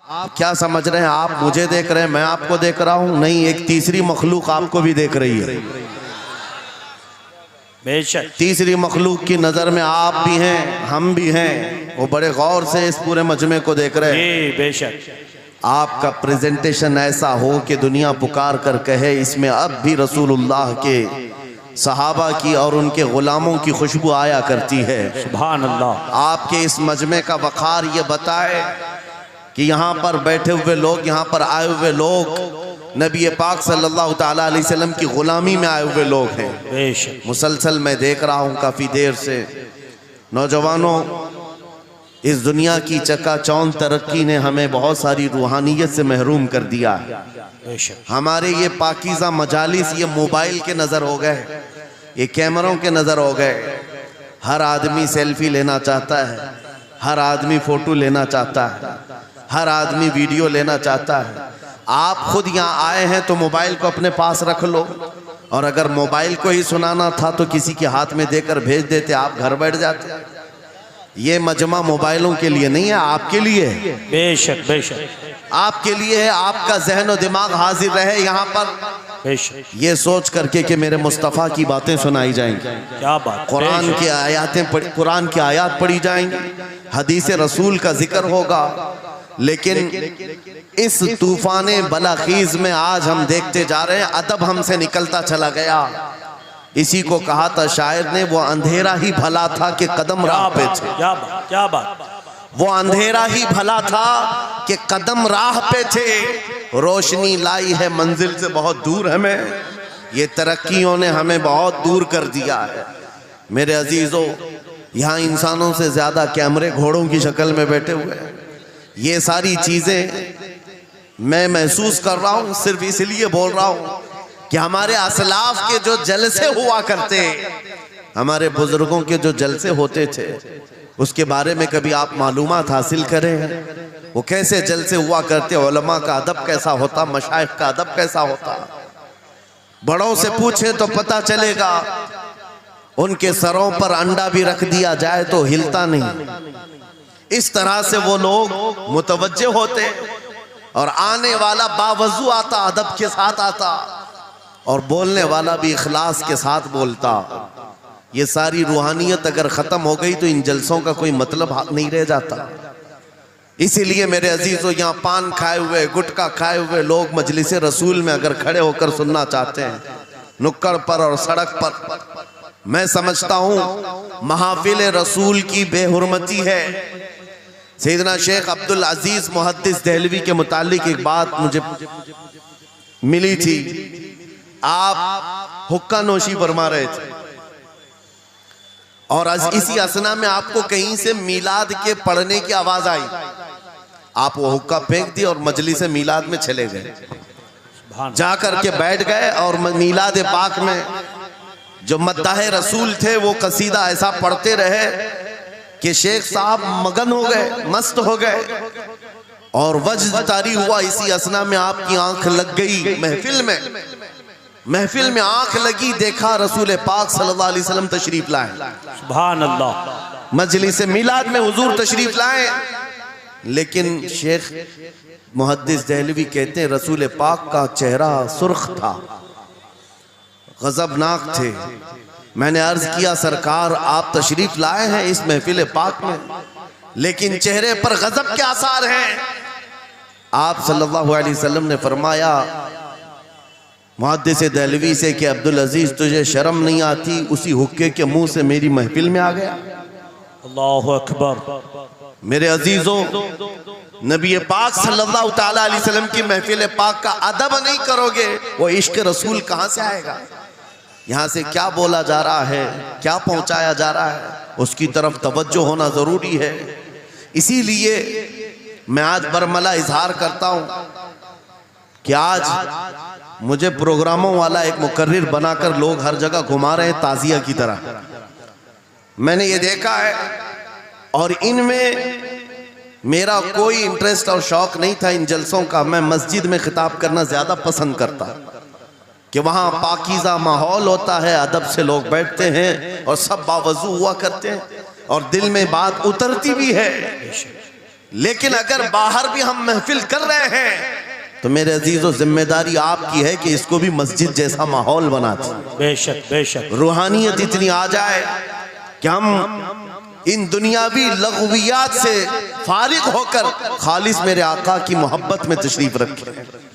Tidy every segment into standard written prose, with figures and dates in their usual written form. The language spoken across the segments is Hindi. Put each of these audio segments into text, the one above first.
आप क्या समझ रहे हैं? आप मुझे देख रहे हैं, मैं आपको देख रहा हूं? नहीं, एक तीसरी मखलूक आपको भी देख रही है। बेशक तीसरी मखलूक की नजर में आप भी हैं, हम भी हैं। वो बड़े गौर से इस पूरे मजमे को देख रहे हैं। बेशक आपका प्रेजेंटेशन ऐसा हो कि दुनिया पुकार कर कहे इसमें अब भी रसूलुल्लाह के सहाबा की और उनके गुलामों की खुशबू आया करती है। सुभान अल्लाह। आपके इस मजमे का वक़ार ये बताए कि यहाँ पर बैठे हुए लोग, यहाँ पर आए हुए लोग नबी पाक सल्लल्लाहु ताला अलैहि वसल्लम की गुलामी में आए हुए लोग हैं। बेशक मुसलसल मैं देख रहा हूँ काफ़ी देर से। नौजवानों, इस दुनिया की चकाचौंध तरक्की ने हमें बहुत सारी रूहानियत से महरूम कर दिया है। बेशक हमारे ये पाकीज़ा मजालिस ये मोबाइल के नज़र हो गए, ये कैमरों के नज़र हो गए। हर आदमी सेल्फी लेना चाहता है, हर आदमी फ़ोटो लेना चाहता है, हर आदमी वीडियो लेना चाहता है। आप खुद यहाँ आए हैं तो मोबाइल को अपने पास रख लो, और अगर मोबाइल को ही सुनाना था तो किसी के हाथ में देकर भेज देते, आप घर बैठ जाते। ये मजमा मोबाइलों के लिए नहीं है, आपके लिए है। बेशक बेशक आपके लिए है। आपका जहन और दिमाग हाजिर रहे यहाँ पर, बेशक। ये सोच करके कि मेरे मुस्तफ़ा की बातें सुनाई जाएंगी, क्या बात। कुरान की आयातें कुरान की आयत पढ़ी जाएंगी, हदीस रसूल का जिक्र होगा। लेकिन इस तूफाने बलाखीज में आज हम देखते जा रहे हैं अदब हमसे निकलता चला गया। इसी को कहा था शायर ने, वो अंधेरा ही भला था कि कदम राह पे थे। क्या बात क्या बात। वो अंधेरा ही भला था कि कदम राह पे थे, रोशनी लाई है मंजिल से बहुत दूर हमें। ये तरक्कियों ने हमें बहुत दूर कर दिया है। मेरे अजीजों, यहाँ इंसानों से ज्यादा कैमरे घोड़ों की शक्ल में बैठे हुए हैं। ये सारी चीजें मैं महसूस कर रहा हूँ, सिर्फ इसलिए बोल रहा हूँ कि हमारे असलाफ के जो जलसे हुआ करते, हमारे बुजुर्गों के जो जलसे होते थे, उसके बारे में कभी आप मालूमात हासिल करें। वो कैसे जलसे हुआ करते, उलमा का अदब कैसा होता, मशाइख का अदब कैसा होता। बड़ों से पूछें तो पता चलेगा, उनके सरों पर अंडा भी रख दिया जाए तो हिलता नहीं। इस तरह से वो लोग मुतवज्जे होते, और आने वाला बावजू आता, अदब के साथ आता, और बोलने वाला भी इखलास के साथ बोलता। ये सारी रूहानियत अगर ख़त्म हो गई तो इन जलसों का कोई मतलब नहीं रह जाता। इसीलिए मेरे अजीजों, यहाँ पान खाए हुए, गुटखा खाए हुए लोग मजलिस रसूल में अगर खड़े होकर सुनना चाहते हैं, नुक्कड़ पर और सड़क पर, मैं समझता हूँ महफिल रसूल की बेहुरमती है। सैयदना शेख अब्दुल अजीज मुहद्दिस देहलवी के मुतालिक एक बात मुझे मिली थी। आप हुक्का नोशी फरमा रहे थे, और इसी असना में आपको कहीं से मीलाद के पढ़ने की आवाज आई। आप वो हुक्का फेंक दी और मजलिस मीलाद में चले गए, जाकर के बैठ गए, और मीलाद पाक में जो मद्दाह रसूल थे वो कसीदा ऐसा पढ़ते रहे कि शेख साहब मगन हो गए, मस्त हो गए, और वज्द तारी हुआ। इसी असना में आपकी आंख लग गई महफिल में आंख लगी, देखा रसूल पाक सल्लल्लाहु अलैहि वसल्लम तशरीफ लाए। सुभान अल्लाह। मजलिस मिलाद में हुजूर तशरीफ लाए, लेकिन शेख मुहद्दिस देहलवी कहते हैं रसूल पाक का चेहरा सुर्ख था, गजबनाक थे। मैंने अर्ज किया, सरकार आप तशरीफ लाए हैं इस महफिल पाक में, लेकिन चेहरे पर गजब के आसार हैं। आप सल्लल्लाहु अलैहि वसल्लम ने फरमाया मुहद्दिस देहलवी से कि अब्दुल अजीज तुझे शर्म नहीं आती, उसी हुक्के के मुंह से मेरी महफिल में आ गया। अल्लाहु अकबर। मेरे अजीजों, नबी पाक सल्लल्लाहु ताला अलैहि वसल्लम की महफिल पाक का अदब नहीं करोगे, वो इश्क रसूल कहाँ से आएगा? यहाँ से क्या बोला जा रहा है, क्या पहुँचाया जा रहा है, उसकी तरफ तवज्जो होना ज़रूरी है। इसीलिए मैं आज बरमला इजहार करता हूँ कि आज मुझे प्रोग्रामों वाला एक मुकर्रिर बनाकर लोग हर जगह घुमा रहे हैं ताज़िया की तरह। मैंने ये देखा है, और इनमें मेरा कोई इंटरेस्ट और शौक नहीं था इन जलसों का। मैं मस्जिद में खिताब करना ज़्यादा पसंद करता कि वहाँ पाकीज़ा माहौल होता है, अदब से लोग बैठते हैं और सब बावजू हुआ करते हैं, और दिल में बात उतरती भी है। लेकिन अगर बाहर भी हम महफिल कर रहे हैं तो मेरे अजीजों जिम्मेदारी आपकी है कि इसको भी मस्जिद जैसा माहौल बना दें। बेशक बेशक। रूहानियत इतनी आ जाए कि हम इन दुनियावी लग़वियात से फारिग होकर खालिस मेरे आका की मोहब्बत में तशरीफ रखें।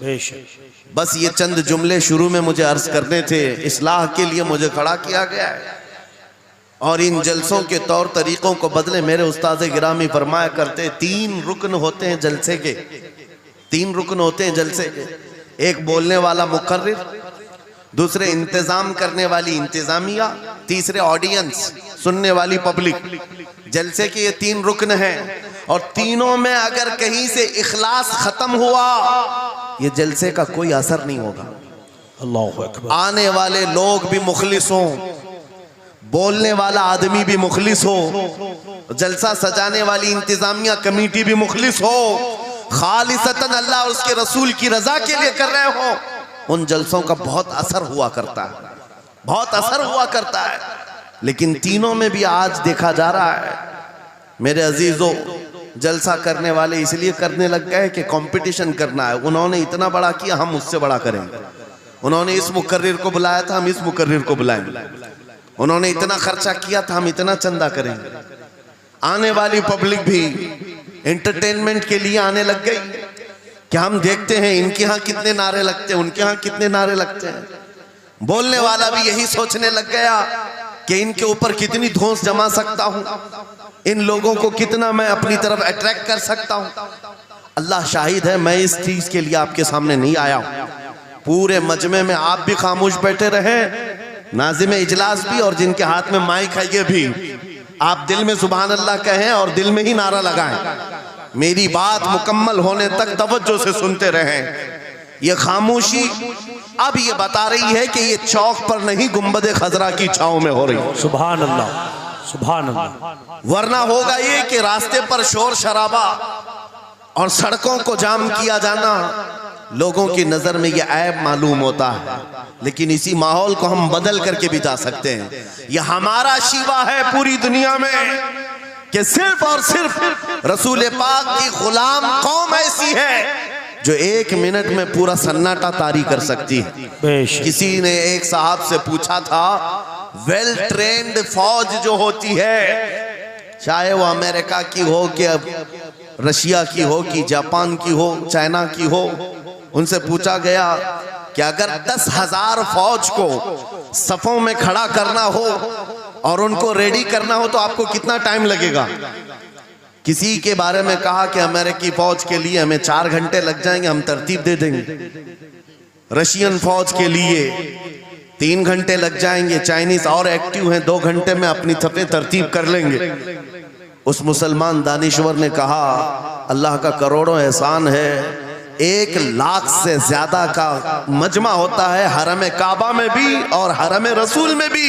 बेशक। बस ये चंद जुमले शुरू में मुझे अर्ज करने थे, इस्लाह के लिए मुझे खड़ा किया गया है। और इन जलसों के तौर तरीकों को बदले मेरे उस्ताद गिरामी फरमाया करते, 3 रुकन होते हैं जलसे के, 3 रुकन होते हैं जलसे के। एक बोलने वाला मुकर्रिर, दूसरे इंतजाम करने वाली इंतजामिया, तीसरे ऑडियंस सुनने वाली पब्लिक। जलसे के ये 3 रुकन हैं और तीनों में अगर कहीं से इखलास खत्म हुआ ये जलसे का कोई असर नहीं होगा। अल्लाहु अकबर। आने वाले लोग भी मुखलिस हों, बोलने वाला आदमी भी मुखलिस हो, जलसा सजाने वाली इंतजामिया कमेटी भी मुखलिस हो, खालिसतन अल्लाह और उसके रसूल की रजा के लिए कर रहे हो, उन जलसों का बहुत असर हुआ करता है, बहुत असर हुआ करता है। लेकिन तीनों में भी आज देखा जा रहा है मेरे अजीजों, जलसा करने वाले इसलिए करने लग गए कि कंपटीशन करना है। उन्होंने इतना बड़ा किया, हम उससे बड़ा करेंगे। उन्होंने इस मुकर्रिर को बुलाया था, हम इस मुकर्रिर को बुलाएंगे। उन्होंने इतना खर्चा किया था, हम इतना चंदा करेंगे। आने वाली पब्लिक भी एंटरटेनमेंट के लिए आने लग गई कि हम देखते हैं इनके यहाँ कितने नारे लगते हैं, उनके यहाँ कितने नारे लगते हैं। बोलने वाला भी यही सोचने लग गया कि इनके ऊपर कितनी धौंस जमा सकता हूं, इन लोगों को कितना मैं अपनी तरफ अट्रैक्ट कर सकता हूं। अल्लाह शाहिद है, मैं इस चीज के लिए आपके सामने नहीं आया हूं। पूरे मजमे में आप भी खामोश बैठे रहे, नाज़िम इजलास भी और जिनके हाथ में माइक है ये भी, आप दिल में सुभान अल्लाह कहें और दिल में ही नारा लगाएं। मेरी बात मुकम्मल होने तक तवज्जो से सुनते रहें। ये खामोशी अब ये बता रही है कि ये चौक पर नहीं गुंबद खजरा की छांव में हो रही है। सुभान अल्लाह, सुभान अल्लाह। वरना होगा ये कि रास्ते पर शोर शराबा और सड़कों को जाम किया जाना लोगों की नजर में ये ऐब मालूम होता है। लेकिन इसी माहौल को हम बदल करके भी जा सकते हैं। ये हमारा शिवा है पूरी दुनिया में कि सिर्फ और सिर्फ रसूल पाक की गुलाम कौम ऐसी है जो 1 मिनट में पूरा सन्नाटा तारी कर सकती है। किसी ने एक साहब से पूछा था, वेल ट्रेन्ड फौज जो होती है, चाहे वो अमेरिका की हो कि रशिया की हो कि जापान की हो, चाइना की हो, उनसे पूछा गया कि अगर 10,000 फौज को सफों में खड़ा करना हो और उनको रेडी करना हो तो आपको कितना टाइम लगेगा। किसी के बारे में कहा कि अमेरिकी फौज के लिए हमें 4 घंटे लग जाएंगे, हम तरतीब दे देंगे। रशियन फौज के लिए 3 घंटे लग जाएंगे, चाइनीज और एक्टिव हैं, 2 घंटे में अपनी सफे तरतीब कर लेंगे। उस मुसलमान दानिश्वर ने कहा, अल्लाह का करोड़ों एहसान है, 1 लाख से ज्यादा का मजमा होता है हरम काबा में भी और हरम रसूल में भी।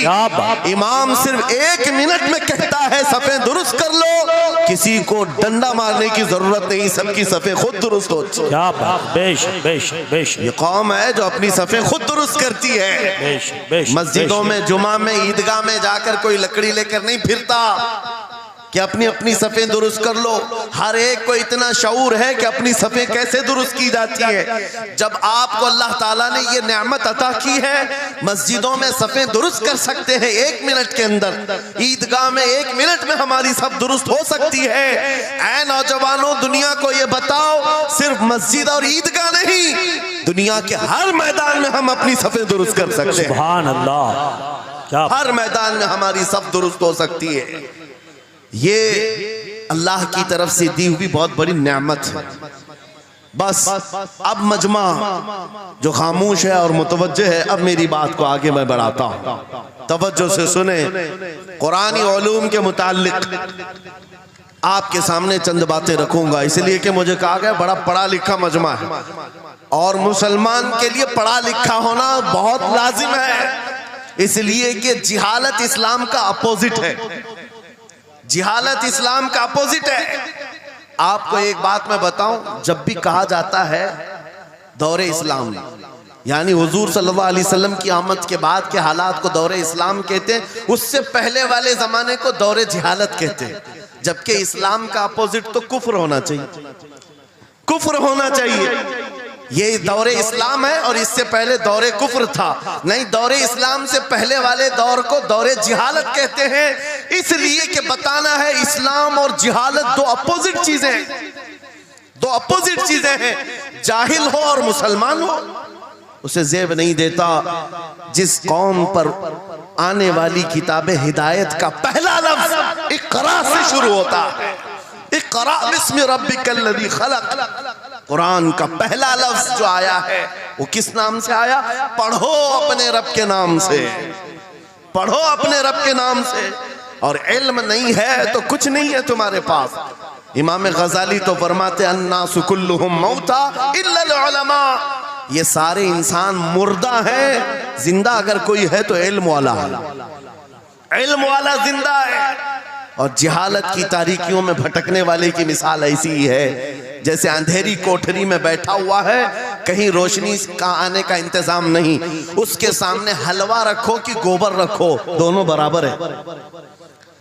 इमाम सिर्फ 1 मिनट में कहता है सफे दुरुस्त कर लो, किसी को डंडा मारने की जरूरत नहीं, सबकी सफे खुद दुरुस्त होती है। क्या बात, बेशक बेशक बेशक। ये कौम है जो अपनी सफे खुद दुरुस्त करती है। बेशक बेशक। मस्जिदों में, जुमा में, ईदगाह में जाकर कोई लकड़ी लेकर नहीं फिरता कि अपनी अपनी सफ़ें दुरुस्त कर लो। हर एक को इतना शऊर है कि अपनी सफ़ें कैसे दुरुस्त की जाती है। जब आपको अल्लाह ताला ने ये नेमत अता की है, मस्जिदों में सफ़ें दुरुस्त कर सकते हैं 1 मिनट के अंदर, ईदगाह में 1 मिनट में हमारी सब दुरुस्त हो सकती है। ऐ नौजवानों, दुनिया को ये बताओ, सिर्फ मस्जिद और ईदगाह नहीं, दुनिया के हर मैदान में हम अपनी सफ़ें दुरुस्त कर सकते हैं। सुभान अल्लाह, क्या हर मैदान में हमारी सब दुरुस्त हो सकती है। ये अल्लाह की तरफ से दी हुई बहुत बड़ी नेमत है। बस अब मजमा जो खामोश है और मुतवज्जे है, अब मेरी बात को आगे मैं बढ़ाता हूँ, तवज्जो से सुने। कुरानी उलूम के मुताल्लिक आपके सामने चंद बातें रखूंगा, इसलिए कि मुझे कहा गया बड़ा पढ़ा लिखा मजमा है और मुसलमान के लिए पढ़ा लिखा होना बहुत लाजिम है, इसलिए कि जिहालत इस्लाम का अपोजिट है। जिहालत इस्लाम का अपोजिट है। आपको एक बात मैं बताऊं, जब भी कहा जाता है दौरे इस्लाम, यानी हुजूर सल्लल्लाहु अलैहि वसल्लम की आमद के बाद के हालात को दौरे इस्लाम कहते हैं, उससे पहले वाले जमाने को दौरे जिहालत कहते हैं। जबकि इस्लाम का अपोजिट तो कुफ्र होना चाहिए, कुफ्र होना चाहिए। ये दौरे इस्लाम है और इससे पहले दौरे कुफ्र था। नहीं, दौरे इस्लाम से पहले वाले दौर को दौरे जिहालत कहते हैं, इसलिए कि बताना है इस्लाम और जिहालत दो अपोजिट चीजें हैं, दो अपोजिट चीजें हैं। जाहिल हो और मुसलमान हो उसे जेब नहीं देता। जिस कौम पर आने वाली किताब हिदायत का पहला लफ्ज इक़रा से शुरू होता है, इक़रा बिस्मि रब्बिकल लज़ी खलक़, कुरान का पहला लफ्ज जो आया है वो किस नाम से आया? पढ़ो अपने रब के नाम से, पढ़ो अपने रब के नाम से। और इल्म नहीं है तो कुछ नहीं है तुम्हारे पास। इमाम गजाली तो फरमाते अन्नासु कुल्लुहुम मौता इल्लल उलमा, ये सारे इंसान मुर्दा हैं, जिंदा अगर कोई है तो इल्म वाला है, इल्म वाला जिंदा है। और जिहालत की तारीकियों में भटकने वाले की मिसाल ऐसी ही है जैसे अंधेरी कोठरी में बैठा हुआ है, कहीं रोशनी का आने का इंतजाम नहीं, उसके सामने हलवा रखो कि गोबर रखो, दोनों बराबर है।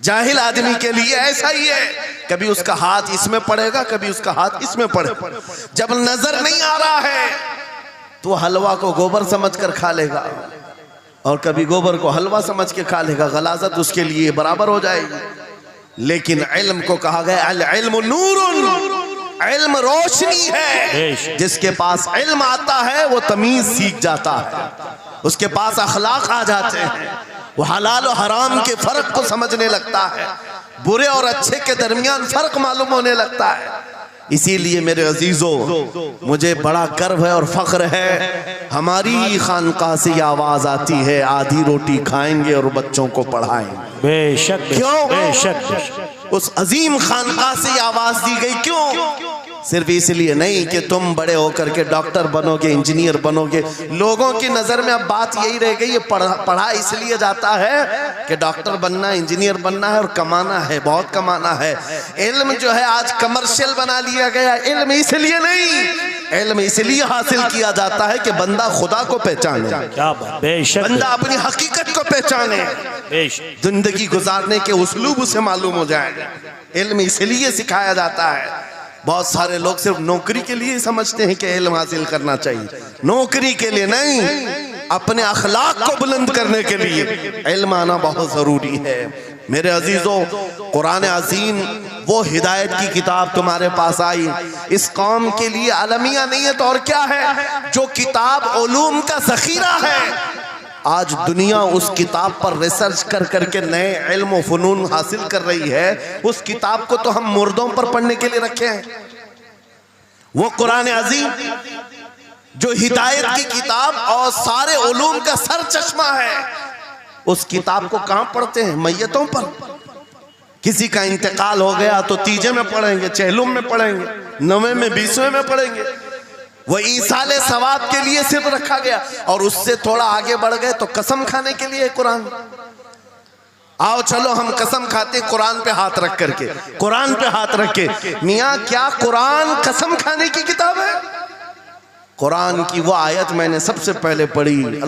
जाहिल आदमी के लिए ऐसा ही है, कभी उसका हाथ इसमें पड़ेगा, कभी उसका हाथ इसमें पड़ेगा। जब नजर नहीं आ रहा है तो हलवा को गोबर समझकर खा लेगा और कभी गोबर को हलवा समझ के खा लेगा, गलाजत उसके लिए बराबर हो जाएगी। लेकिन इल्म को कहा गया अल इल्मु नूरुन, इल्म रोशनी है। जिसके पास इल्म आता है वो तमीज सीख जाता है, उसके पास अखलाक आ जाते हैं, वो हलाल और हराम के फर्क को समझने लगता है, बुरे और अच्छे के दरमियान फर्क मालूम होने लगता है। इसीलिए मेरे अजीजों, मुझे बड़ा गर्व है और फख्र है, हमारी खानकाह से ये आवाज आती है आधी रोटी खाएंगे और बच्चों को पढ़ाएंगे। बेशक, क्यों? बेशक। उस अजीम खानकाह से ये आवाज दी गई, क्यों? सिर्फ इसलिए नहीं कि तुम बड़े होकर के डॉक्टर बनोगे, इंजीनियर बनोगे। लोगों की नजर में अब बात यही रह गई है, पढ़ा इसलिए जाता है कि डॉक्टर बनना, इंजीनियर बनना है और कमाना है, बहुत कमाना है। इल्म जो है आज कमर्शियल बना लिया गया। इल्म इसलिए नहीं, इल्म इसलिए हासिल किया जाता है कि बंदा खुदा को पहचाने, क्या बात, बेशक, बंदा अपनी हकीकत को पहचाने, जिंदगी गुजारने के उस्लूब उसे मालूम हो जाए। इल्म इसलिए सिखाया जाता है। बहुत सारे लोग सिर्फ नौकरी के लिए समझते हैं कि इल्म हासिल करना चाहिए, नौकरी के लिए नहीं, अपने अखलाक को बुलंद करने के लिए इल्म आना बहुत जरूरी है। मेरे अजीजों, कुरान अज़ीम वो हिदायत की किताब तुम्हारे पास आई, इस कौम के लिए अलमिया नहीं है तो और क्या है, जो किताब उलूम का ज़ख़ीरा है। आज दुनिया उस किताब पर रिसर्च कर करके नए इल्म और फनून हासिल कर रही है। उस किताब को तो हम मुर्दों पर पढ़ने के लिए रखे हैं। वो कुरान अज़ीम जो हिदायत की किताब और सारे उलूम का सर चश्मा है, उस किताब को कहां पढ़ते हैं? मैयतों पर। किसी का इंतकाल हो गया तो तीजे में पढ़ेंगे, चहलुम में पढ़ेंगे, नवे में, 20वें में पढ़ेंगे। वो ईसाले सवाब के लिए सिर्फ रखा गया। और उससे थोड़ा आगे बढ़ गए तो कसम खाने के लिए कुरान। आओ चलो हम कसम खाते कुरान पे हाथ रख करके, कुरान पे हाथ रख के। मियाँ क्या कुरान कसम खाने की किताब है? कुरान की वो आयत मैंने सबसे पहले पढ़ी,